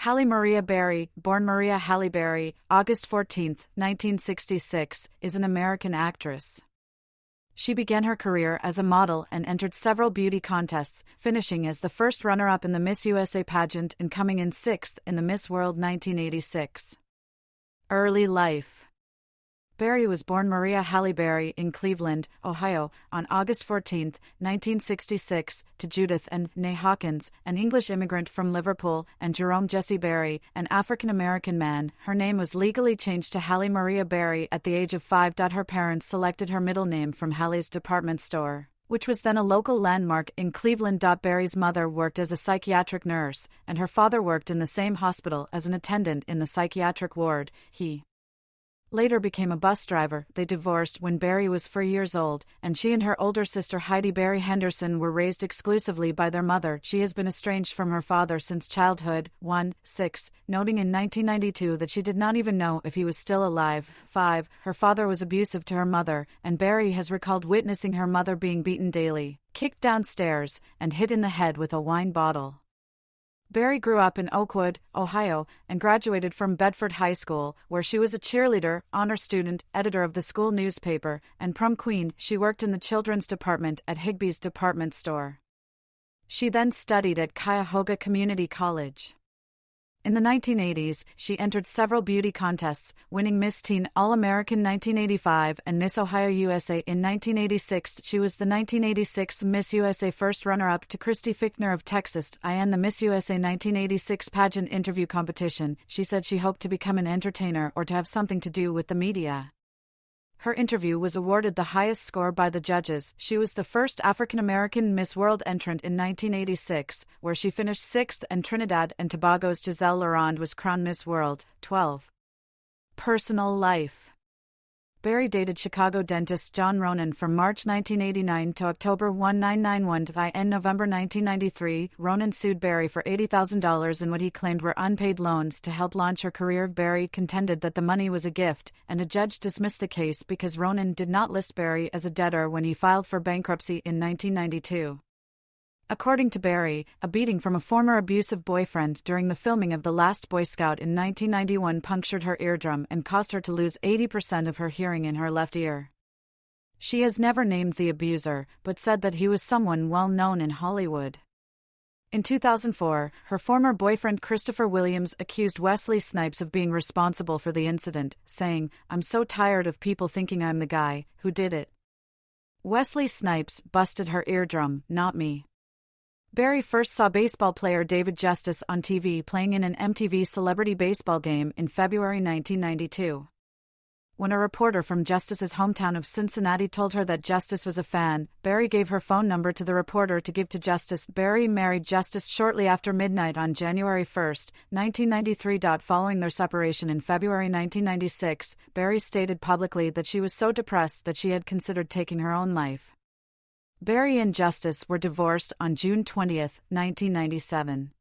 Halle Maria Berry, born Maria Halle Berry, August 14, 1966, is an American actress. She began her career as a model and entered several beauty contests, finishing as the first runner-up in the Miss USA pageant and coming in sixth in the Miss World 1986. Early life. Berry was born Maria Halle Berry in Cleveland, Ohio, on August 14, 1966, to Judith and née Hawkins, an English immigrant from Liverpool, and Jerome Jesse Berry, an African-American man. Her name was legally changed to Halle Maria Berry at the age of 5. Her parents selected her middle name from Halle's department store, which was then a local landmark in Cleveland. Berry's mother worked as a psychiatric nurse, and her father worked in the same hospital as an attendant in the psychiatric ward. He later became a bus driver. They divorced when Berry was 4 years old, and she and her older sister Heidi Berry Henderson were raised exclusively by their mother. She has been estranged from her father since childhood. 6, noting in 1992 that she did not even know if he was still alive. 5, her father was abusive to her mother, and Berry has recalled witnessing her mother being beaten daily, kicked downstairs, and hit in the head with a wine bottle. Berry grew up in Oakwood, Ohio, and graduated from Bedford High School, where she was a cheerleader, honor student, editor of the school newspaper, and prom queen. She worked in the children's department at Higbee's department store. She then studied at Cuyahoga Community College. In the 1980s, she entered several beauty contests, winning Miss Teen All-American 1985 and Miss Ohio USA in 1986. She was the 1986 Miss USA first runner-up to Christy Fichtner of Texas in the Miss USA 1986 pageant interview competition. She said she hoped to become an entertainer or to have something to do with the media. Her interview was awarded the highest score by the judges. She was the first African-American Miss World entrant in 1986, where she finished 6th, and Trinidad and Tobago's Giselle Laurent was crowned Miss World. 12. Personal life. Berry dated Chicago dentist John Ronan from March 1989 to October 1991. In November 1993, Ronan sued Berry for $80,000 in what he claimed were unpaid loans to help launch her career. Berry contended that the money was a gift, and a judge dismissed the case because Ronan did not list Berry as a debtor when he filed for bankruptcy in 1992. According to Berry, a beating from a former abusive boyfriend during the filming of The Last Boy Scout in 1991 punctured her eardrum and caused her to lose 80% of her hearing in her left ear. She has never named the abuser, but said that he was someone well known in Hollywood. In 2004, her former boyfriend Christopher Williams accused Wesley Snipes of being responsible for the incident, saying, "I'm so tired of people thinking I'm the guy who did it. Wesley Snipes busted her eardrum, not me." Berry first saw baseball player David Justice on TV playing in an MTV Celebrity Baseball game in February 1992. When a reporter from Justice's hometown of Cincinnati told her that Justice was a fan, Berry gave her phone number to the reporter to give to Justice. Berry married Justice shortly after midnight on January 1, 1993. Following their separation in February 1996, Berry stated publicly that she was so depressed that she had considered taking her own life. Berry and Justice were divorced on June 20, 1997.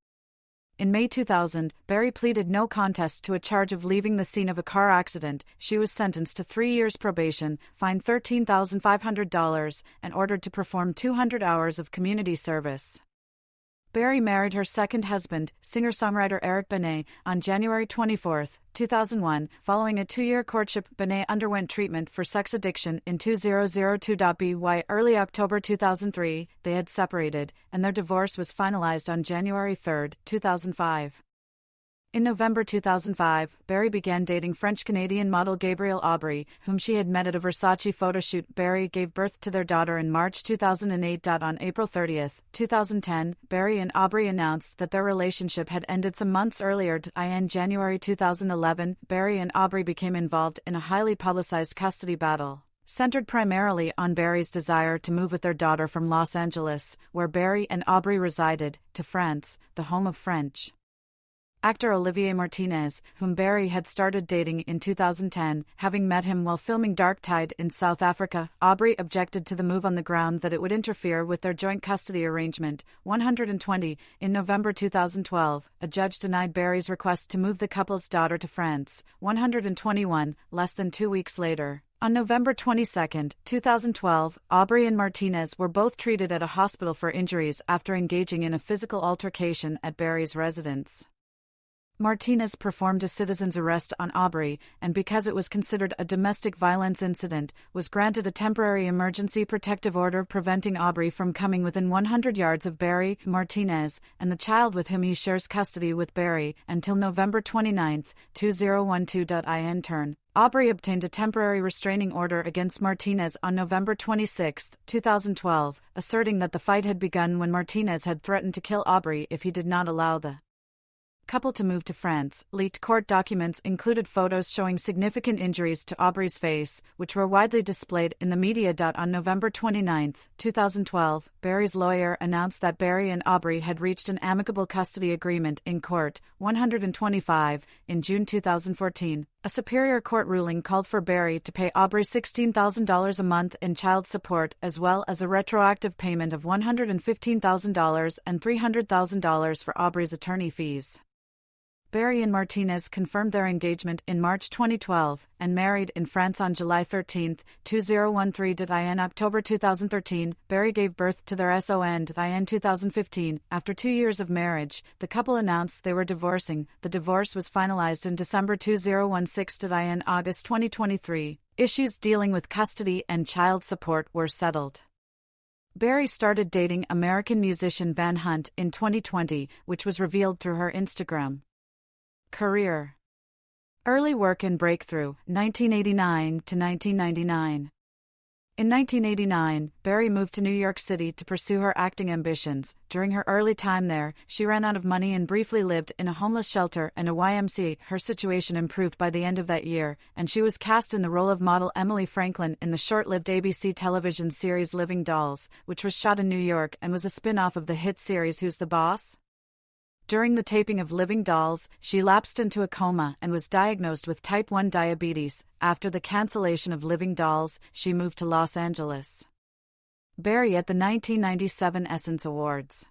In May 2000, Berry pleaded no contest to a charge of leaving the scene of a car accident. She was sentenced to 3 years probation, fined $13,500, and ordered to perform 200 hours of community service. Berry married her second husband, singer-songwriter Eric Benet, on January 24, 2001. Following a 2-year courtship, Benet underwent treatment for sex addiction in 2002. By early October 2003, they had separated, and their divorce was finalized on January 3, 2005. In November 2005, Berry began dating French-Canadian model Gabrielle Aubry, whom she had met at a Versace photoshoot. Berry gave birth to their daughter in March 2008. On April 30, 2010, Berry and Aubry announced that their relationship had ended some months earlier. In January 2011, Berry and Aubry became involved in a highly publicized custody battle, centered primarily on Berry's desire to move with their daughter from Los Angeles, where Berry and Aubry resided, to France, the home of French actor Olivier Martinez, whom Berry had started dating in 2010, having met him while filming Dark Tide in South Africa. Aubry objected to the move on the ground that it would interfere with their joint custody arrangement. 120. In November 2012, a judge denied Berry's request to move the couple's daughter to France. 121. Less than 2 weeks later, on November 22, 2012, Aubry and Martinez were both treated at a hospital for injuries after engaging in a physical altercation at Berry's residence. Martinez performed a citizen's arrest on Aubrey, and because it was considered a domestic violence incident, was granted a temporary emergency protective order preventing Aubrey from coming within 100 yards of Berry, Martinez, and the child with whom he shares custody with Berry, until November 29, 2012. Turn. Aubrey obtained a temporary restraining order against Martinez on November 26, 2012, asserting that the fight had begun when Martinez had threatened to kill Aubrey if he did not allow the couple to move to France. Leaked court documents included photos showing significant injuries to Aubrey's face, which were widely displayed in the media. On November 29, 2012, Berry's lawyer announced that Berry and Aubrey had reached an amicable custody agreement in Court 125 in June 2014. A Superior Court ruling called for Berry to pay Aubrey $16,000 a month in child support, as well as a retroactive payment of $115,000 and $300,000 for Aubrey's attorney fees. Berry and Martinez confirmed their engagement in March 2012 and married in France on July 13, 2013. In October 2013, Berry gave birth to their son in 2015. After 2 years of marriage, the couple announced they were divorcing. The divorce was finalized in December 2016. In August 2023, issues dealing with custody and child support were settled. Berry started dating American musician Van Hunt in 2020, which was revealed through her Instagram. Career. Early work and breakthrough, 1989 to 1999. In 1989, Berry moved to New York City to pursue her acting ambitions. During her early time there, she ran out of money and briefly lived in a homeless shelter and a YMCA. Her situation improved by the end of that year, and she was cast in the role of model Emily Franklin in the short-lived ABC television series Living Dolls, which was shot in New York and was a spin-off of the hit series Who's the Boss? During the taping of Living Dolls, she lapsed into a coma and was diagnosed with type 1 diabetes. After the cancellation of Living Dolls, she moved to Los Angeles. Berry at the 1997 Essence Awards.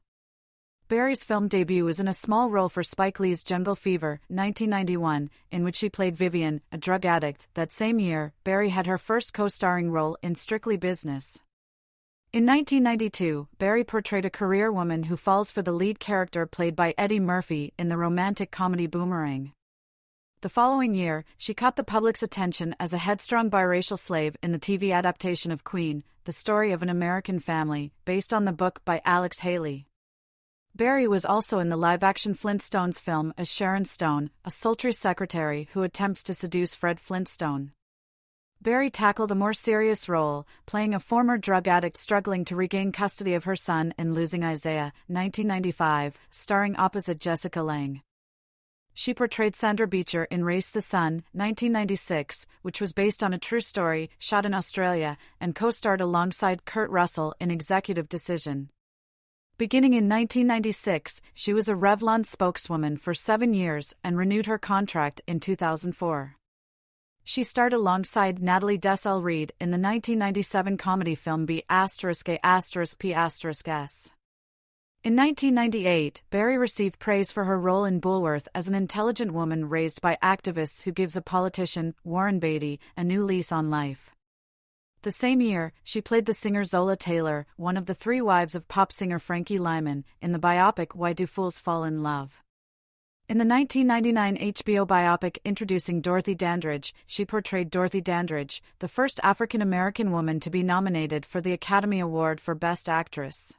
Berry's film debut was in a small role for Spike Lee's Jungle Fever, 1991, in which she played Vivian, a drug addict. That same year, Berry had her first co-starring role in Strictly Business. In 1992, Berry portrayed a career woman who falls for the lead character played by Eddie Murphy in the romantic comedy Boomerang. The following year, she caught the public's attention as a headstrong biracial slave in the TV adaptation of Queen, the story of an American family, based on the book by Alex Haley. Berry was also in the live-action Flintstones film as Sharon Stone, a sultry secretary who attempts to seduce Fred Flintstone. Berry tackled a more serious role, playing a former drug addict struggling to regain custody of her son in Losing Isaiah, 1995, starring opposite Jessica Lange. She portrayed Sandra Beecher in Race the Sun, 1996, which was based on a true story, shot in Australia, and co-starred alongside Kurt Russell in Executive Decision. Beginning in 1996, she was a Revlon spokeswoman for 7 years and renewed her contract in 2004. She starred alongside Natalie Desselle-Reid in the 1997 comedy film B***A**P***S. In 1998, Berry received praise for her role in Bulworth as an intelligent woman raised by activists who gives a politician, Warren Beatty, a new lease on life. The same year, she played the singer Zola Taylor, one of the 3 wives of pop singer Frankie Lyman, in the biopic Why Do Fools Fall in Love? In the 1999 HBO biopic introducing Dorothy Dandridge, she portrayed Dorothy Dandridge, the first African-American woman to be nominated for the Academy Award for Best Actress.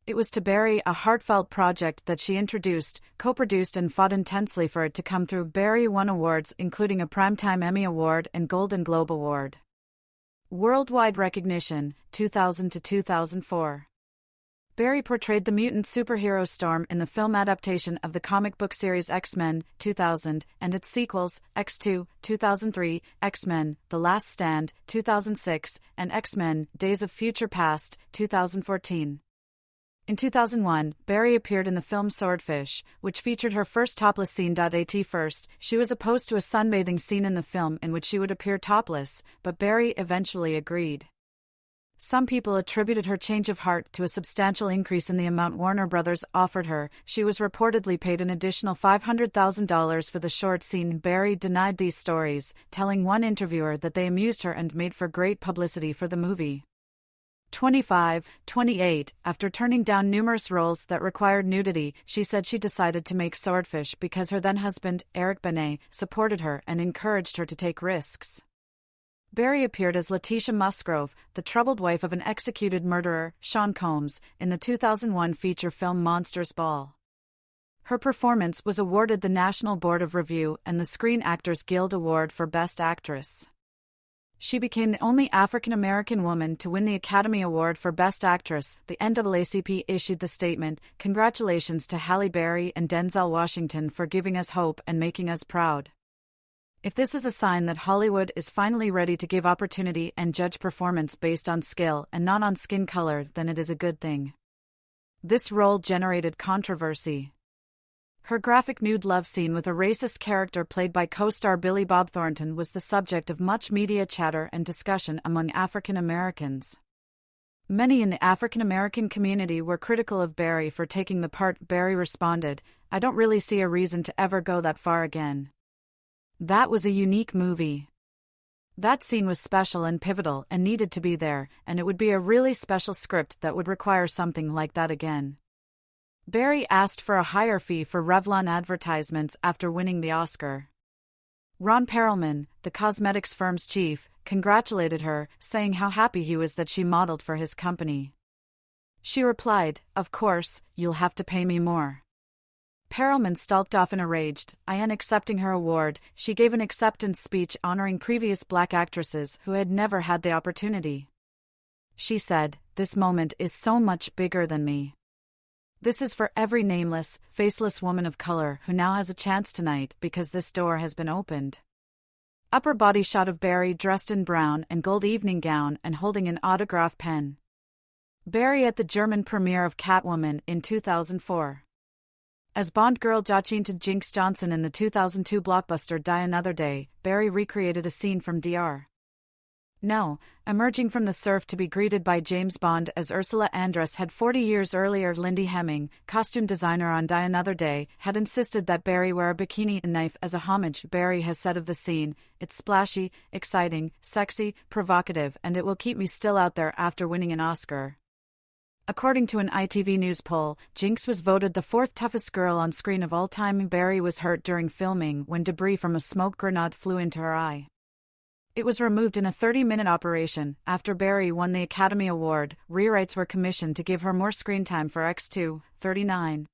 It was to Berry a heartfelt project that she introduced, co-produced and fought intensely for it to come through. Berry won awards including a Primetime Emmy Award and Golden Globe Award. Worldwide recognition, 2000 to 2004. Berry portrayed the mutant superhero Storm in the film adaptation of the comic book series X-Men, 2000, and its sequels, X2, 2003, X-Men, The Last Stand, 2006, and X-Men, Days of Future Past, 2014. In 2001, Berry appeared in the film Swordfish, which featured her first topless scene. At first, she was opposed to a sunbathing scene in the film in which she would appear topless, but Berry eventually agreed. Some people attributed her change of heart to a substantial increase in the amount Warner Brothers offered her. She was reportedly paid an additional $500,000 for the short scene. Berry denied these stories, telling one interviewer that they amused her and made for great publicity for the movie. 28, after turning down numerous roles that required nudity, she said she decided to make Swordfish because her then-husband, Eric Benet, supported her and encouraged her to take risks. Berry appeared as Letitia Musgrove, the troubled wife of an executed murderer, Sean Combs, in the 2001 feature film Monsters Ball. Her performance was awarded the National Board of Review and the Screen Actors Guild Award for Best Actress. She became the only African-American woman to win the Academy Award for Best Actress. The NAACP issued the statement, "Congratulations to Halle Berry and Denzel Washington for giving us hope and making us proud." If this is a sign that Hollywood is finally ready to give opportunity and judge performance based on skill and not on skin color, then it is a good thing. This role generated controversy. Her graphic nude love scene with a racist character played by co-star Billy Bob Thornton was the subject of much media chatter and discussion among African Americans. Many in the African American community were critical of Berry for taking the part. Berry responded, "I don't really see a reason to ever go that far again. That was a unique movie. That scene was special and pivotal and needed to be there, and it would be a really special script that would require something like that again." Berry asked for a higher fee for Revlon advertisements after winning the Oscar. Ron Perelman, the cosmetics firm's chief, congratulated her, saying how happy he was that she modeled for his company. She replied, "Of course, you'll have to pay me more." Perelman stalked off in a rage. In accepting her award, she gave an acceptance speech honoring previous black actresses who had never had the opportunity. She said, "This moment is so much bigger than me. This is for every nameless, faceless woman of color who now has a chance tonight because this door has been opened." Upper body shot of Berry dressed in brown and gold evening gown and holding an autograph pen. Berry at the German premiere of Catwoman in 2004. As Bond girl Jacinta Jinx Johnson in the 2002 blockbuster Die Another Day, Berry recreated a scene from Dr. No, emerging from the surf to be greeted by James Bond as Ursula Andress had 40 years earlier. Lindy Hemming, costume designer on Die Another Day, had insisted that Berry wear a bikini and knife as a homage. Berry has said of the scene, "It's splashy, exciting, sexy, provocative, and it will keep me still out there after winning an Oscar." According to an ITV News poll, Jinx was voted the fourth toughest girl on screen of all time. Berry was hurt during filming when debris from a smoke grenade flew into her eye. It was removed in a 30-minute operation. After Berry won the Academy Award, rewrites were commissioned to give her more screen time for X2, 39.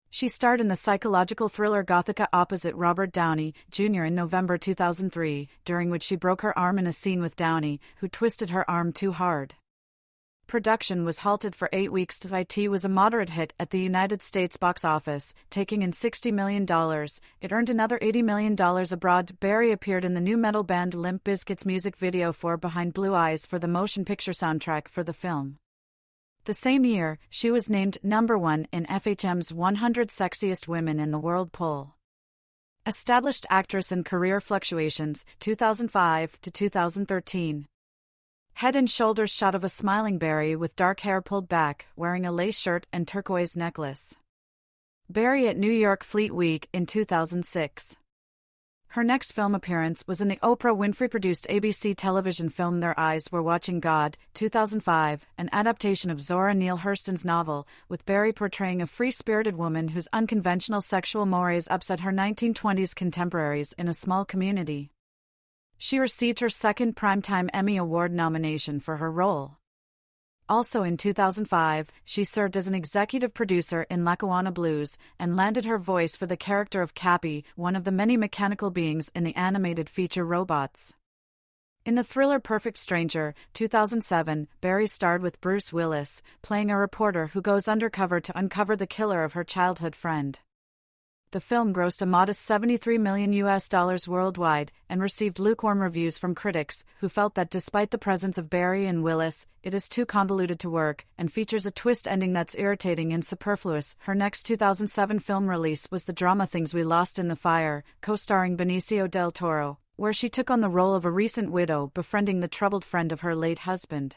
She starred in the psychological thriller Gothika opposite Robert Downey, Jr. in November 2003, during which she broke her arm in a scene with Downey, who twisted her arm too hard. Production was halted for 8 weeks. It was a moderate hit at the United States box office, taking in $60 million. It earned another $80 million abroad. Berry appeared in the new metal band Limp Bizkit's music video for Behind Blue Eyes for the motion picture soundtrack for the film. The same year, she was named #1 in FHM's 100 Sexiest Women in the World poll. Established actress and career fluctuations, 2005 to 2013. Head and shoulders shot of a smiling Berry with dark hair pulled back, wearing a lace shirt and turquoise necklace. Berry at New York Fleet Week in 2006. Her next film appearance was in the Oprah Winfrey-produced ABC television film Their Eyes Were Watching God, 2005, an adaptation of Zora Neale Hurston's novel, with Berry portraying a free-spirited woman whose unconventional sexual mores upset her 1920s contemporaries in a small community. She received her second Primetime Emmy Award nomination for her role. Also in 2005, she served as an executive producer in Lackawanna Blues and landed her voice for the character of Cappy, one of the many mechanical beings in the animated feature Robots. In the thriller Perfect Stranger, 2007, Berry starred with Bruce Willis, playing a reporter who goes undercover to uncover the killer of her childhood friend. The film grossed a modest $73 million worldwide and received lukewarm reviews from critics, who felt that despite the presence of Berry and Willis, it is too convoluted to work and features a twist ending that's irritating and superfluous. Her next 2007 film release was the drama Things We Lost in the Fire, co-starring Benicio del Toro, where she took on the role of a recent widow befriending the troubled friend of her late husband.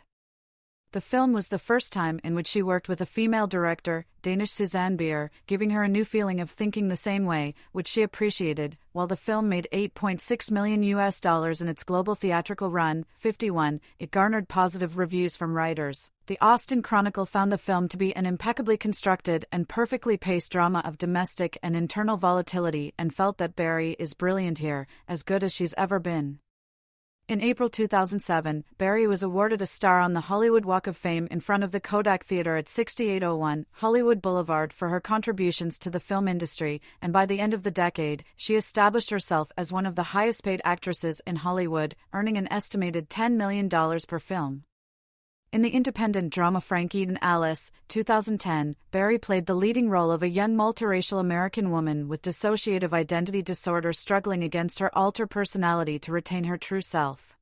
The film was the first time in which she worked with a female director, Danish Susanne Bier, giving her a new feeling of thinking the same way, which she appreciated. While the film made $8.6 million in its global theatrical run, 51, it garnered positive reviews from writers. The Austin Chronicle found the film to be an impeccably constructed and perfectly paced drama of domestic and internal volatility and felt that Berry is brilliant here, as good as she's ever been. In April 2007, Berry was awarded a star on the Hollywood Walk of Fame in front of the Kodak Theater at 6801 Hollywood Boulevard for her contributions to the film industry, and by the end of the decade, she established herself as one of the highest-paid actresses in Hollywood, earning an estimated $10 million per film. In the independent drama Frankie and Alice, 2010, Berry played the leading role of a young multiracial American woman with dissociative identity disorder struggling against her alter personality to retain her true self.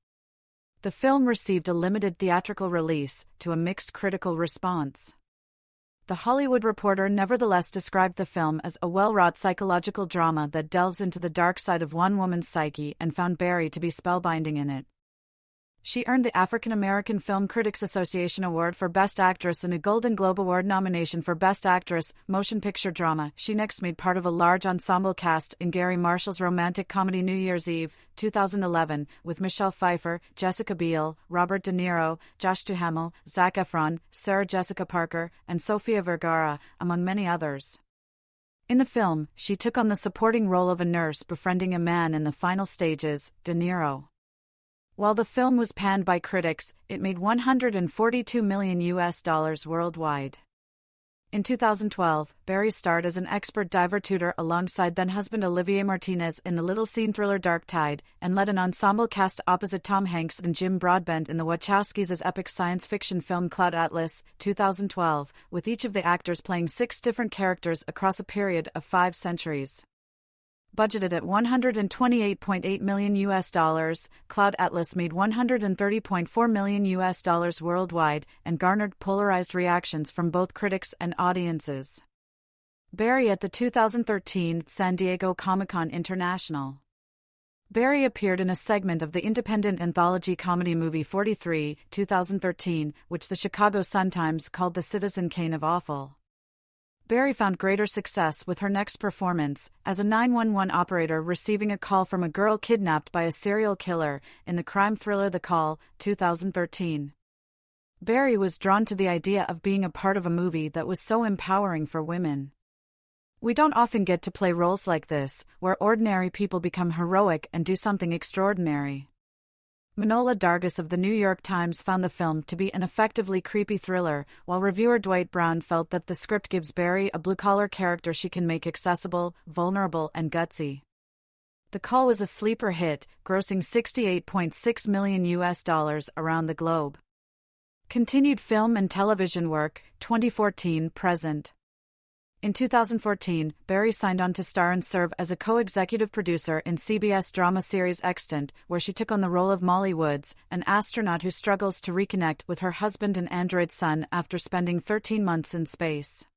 The film received a limited theatrical release, to a mixed critical response. The Hollywood Reporter nevertheless described the film as a well-wrought psychological drama that delves into the dark side of one woman's psyche and found Berry to be spellbinding in it. She earned the African American Film Critics Association Award for Best Actress and a Golden Globe Award nomination for Best Actress, Motion Picture Drama. She next made part of a large ensemble cast in Gary Marshall's romantic comedy New Year's Eve, 2011, with Michelle Pfeiffer, Jessica Biel, Robert De Niro, Josh Duhamel, Zac Efron, Sarah Jessica Parker, and Sofia Vergara, among many others. In the film, she took on the supporting role of a nurse befriending a man in the final stages, De Niro. While the film was panned by critics, it made $142 million worldwide. In 2012, Berry starred as an expert diver tutor alongside then-husband Olivier Martinez in the little-scene thriller Dark Tide, and led an ensemble cast opposite Tom Hanks and Jim Broadbent in the Wachowskis' epic science fiction film Cloud Atlas, 2012, with each of the actors playing 6 different characters across a period of 5 centuries. Budgeted at $128.8 million, Cloud Atlas made $130.4 million worldwide and garnered polarized reactions from both critics and audiences. Berry at the 2013 San Diego Comic-Con International. Berry appeared in a segment of the independent anthology comedy movie 43, 2013, which the Chicago Sun-Times called the Citizen Kane of Awful. Berry found greater success with her next performance, as a 911 operator receiving a call from a girl kidnapped by a serial killer, in the crime thriller The Call, 2013. Berry was drawn to the idea of being a part of a movie that was so empowering for women. We don't often get to play roles like this, where ordinary people become heroic and do something extraordinary. Manohla Dargis of The New York Times found the film to be an effectively creepy thriller, while reviewer Dwight Brown felt that the script gives Berry a blue-collar character she can make accessible, vulnerable, and gutsy. The Call was a sleeper hit, grossing $68.6 million around the globe. Continued film and television work, 2014-present. In 2014, Berry signed on to star and serve as a co-executive producer in CBS drama series Extant, where she took on the role of Molly Woods, an astronaut who struggles to reconnect with her husband and android son after spending 13 months in space.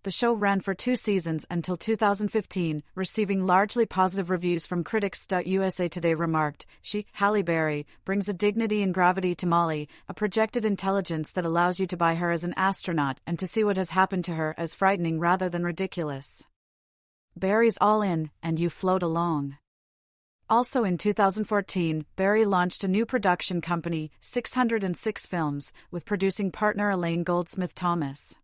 The show ran for 2 seasons until 2015, receiving largely positive reviews from critics. USA Today remarked, "She, Halle Berry, brings a dignity and gravity to Molly, a projected intelligence that allows you to buy her as an astronaut and to see what has happened to her as frightening rather than ridiculous. Berry's all in, and you float along." Also in 2014, Berry launched a new production company, 606 Films, with producing partner Elaine Goldsmith Thomas.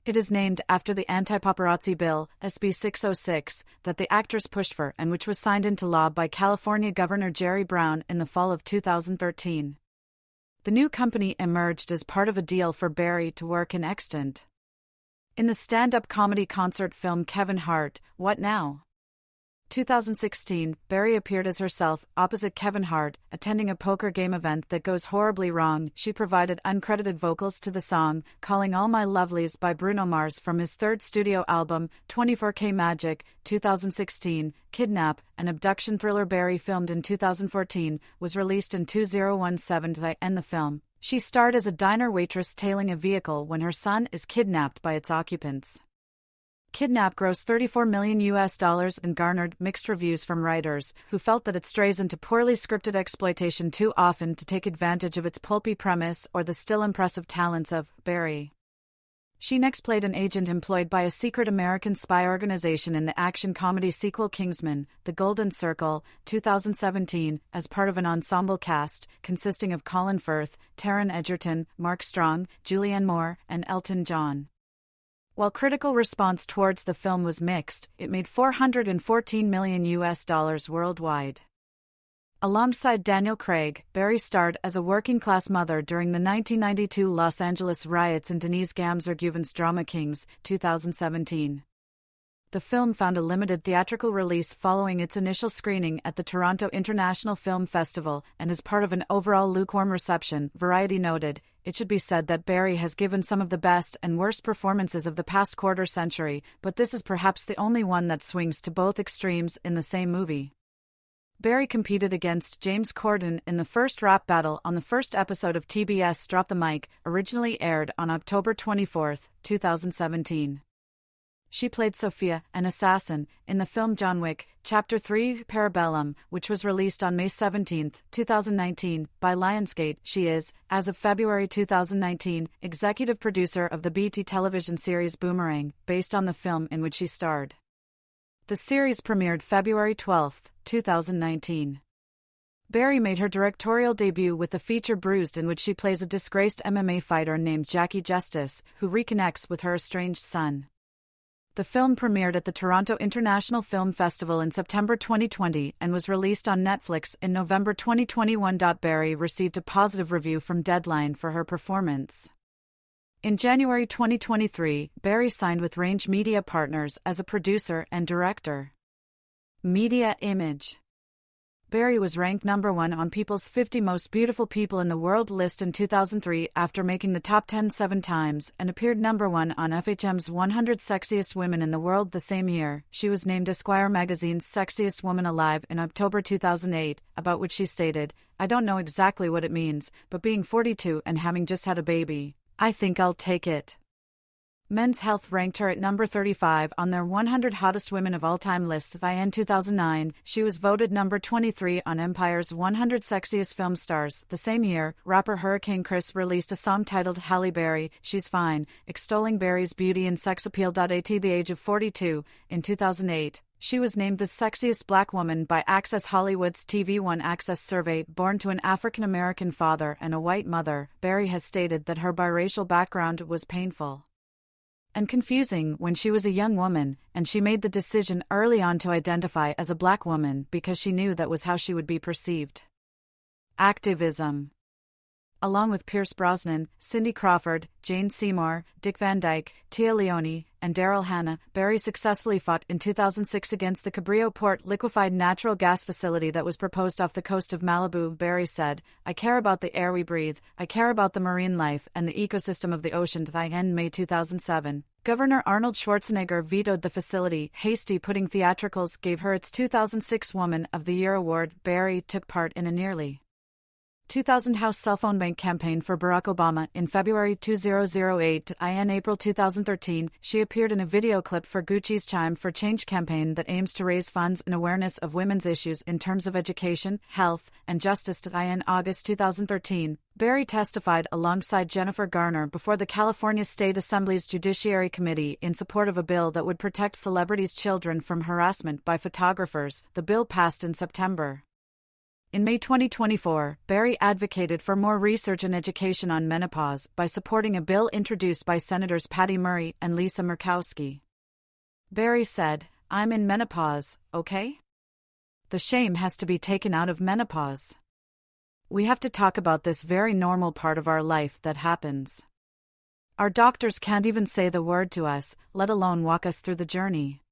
It is named after the Anti-Paparazzi Bill, SB 606, that the actress pushed for and which was signed into law by California Governor Jerry Brown in the fall of 2013. The new company emerged as part of a deal for Berry to work in Extant. In the stand-up comedy concert film Kevin Hart, What Now? 2016, Berry appeared as herself, opposite Kevin Hart, attending a poker game event that goes horribly wrong. She provided uncredited vocals to the song, Calling All My Lovelies by Bruno Mars from his 3rd studio album, 24K Magic, 2016. Kidnap, an abduction thriller Berry filmed in 2014, was released in 2017 to end the film. She starred as a diner waitress tailing a vehicle when her son is kidnapped by its occupants. Kidnap grossed $34 million and garnered mixed reviews from writers, who felt that it strays into poorly scripted exploitation too often to take advantage of its pulpy premise or the still impressive talents of Berry. She next played an agent employed by a secret American spy organization in the action-comedy sequel Kingsman: The Golden Circle, 2017, as part of an ensemble cast consisting of Colin Firth, Taron Egerton, Mark Strong, Julianne Moore, and Elton John. While critical response towards the film was mixed, it made $414 million worldwide. Alongside Daniel Craig, Berry starred as a working-class mother during the 1992 Los Angeles riots in Denise Gamzer-Guven's drama Kings, 2017. The film found a limited theatrical release following its initial screening at the Toronto International Film Festival, and as part of an overall lukewarm reception, Variety noted, "It should be said that Berry has given some of the best and worst performances of the past quarter century, but this is perhaps the only one that swings to both extremes in the same movie." Berry competed against James Corden in the first rap battle on the first episode of TBS Drop the Mic, originally aired on October 24, 2017. She played Sophia, an assassin, in the film John Wick, Chapter 3 Parabellum, which was released on May 17, 2019, by Lionsgate. She is, as of February 2019, executive producer of the BT television series Boomerang, based on the film in which she starred. The series premiered February 12, 2019. Berry made her directorial debut with the feature Bruised, in which she plays a disgraced MMA fighter named Jackie Justice, who reconnects with her estranged son. The film premiered at the Toronto International Film Festival in September 2020 and was released on Netflix in November 2021. Berry received a positive review from Deadline for her performance. In January 2023, Berry signed with Range Media Partners as a producer and director. Media Image. Berry was ranked number 1 on People's 50 Most Beautiful People in the World list in 2003 after making the top 10 7 times, and appeared number 1 on FHM's 100 Sexiest Women in the World the same year. She was named Esquire magazine's Sexiest Woman Alive in October 2008, about which she stated, "I don't know exactly what it means, but being 42 and having just had a baby, I think I'll take it." Men's Health ranked her at number 35 on their 100 Hottest Women of All Time list in 2009. She was voted number 23 on Empire's 100 Sexiest Film Stars. The same year, rapper Hurricane Chris released a song titled Halle Berry, She's Fine, extolling Berry's beauty and sex appeal. At the age of 42, in 2008, she was named the sexiest black woman by Access Hollywood's TV1 Access survey. Born to an African-American father and a white mother, Berry has stated that her biracial background was painful and confusing when she was a young woman, and she made the decision early on to identify as a black woman because she knew that was how she would be perceived. Activism. Along with Pierce Brosnan, Cindy Crawford, Jane Seymour, Dick Van Dyke, Tia Leone, and Daryl Hannah, Berry successfully fought in 2006 against the Cabrillo Port liquefied natural gas facility that was proposed off the coast of Malibu. Berry said, "I care about the air we breathe, I care about the marine life and the ecosystem of the ocean." In May 2007, Governor Arnold Schwarzenegger vetoed the facility. Hasty putting theatricals gave her its 2006 Woman of the Year award. Berry took part in a nearly 2000 House cell phone bank campaign for Barack Obama in February 2008. In April 2013, she appeared in a video clip for Gucci's Chime for Change campaign that aims to raise funds and awareness of women's issues in terms of education, health, and justice. In August 2013, Berry testified alongside Jennifer Garner before the California State Assembly's Judiciary Committee in support of a bill that would protect celebrities' children from harassment by photographers. The bill passed in September. In May 2024, Berry advocated for more research and education on menopause by supporting a bill introduced by Senators Patty Murray and Lisa Murkowski. Berry said, "I'm in menopause, okay? The shame has to be taken out of menopause. We have to talk about this very normal part of our life that happens. Our doctors can't even say the word to us, let alone walk us through the journey.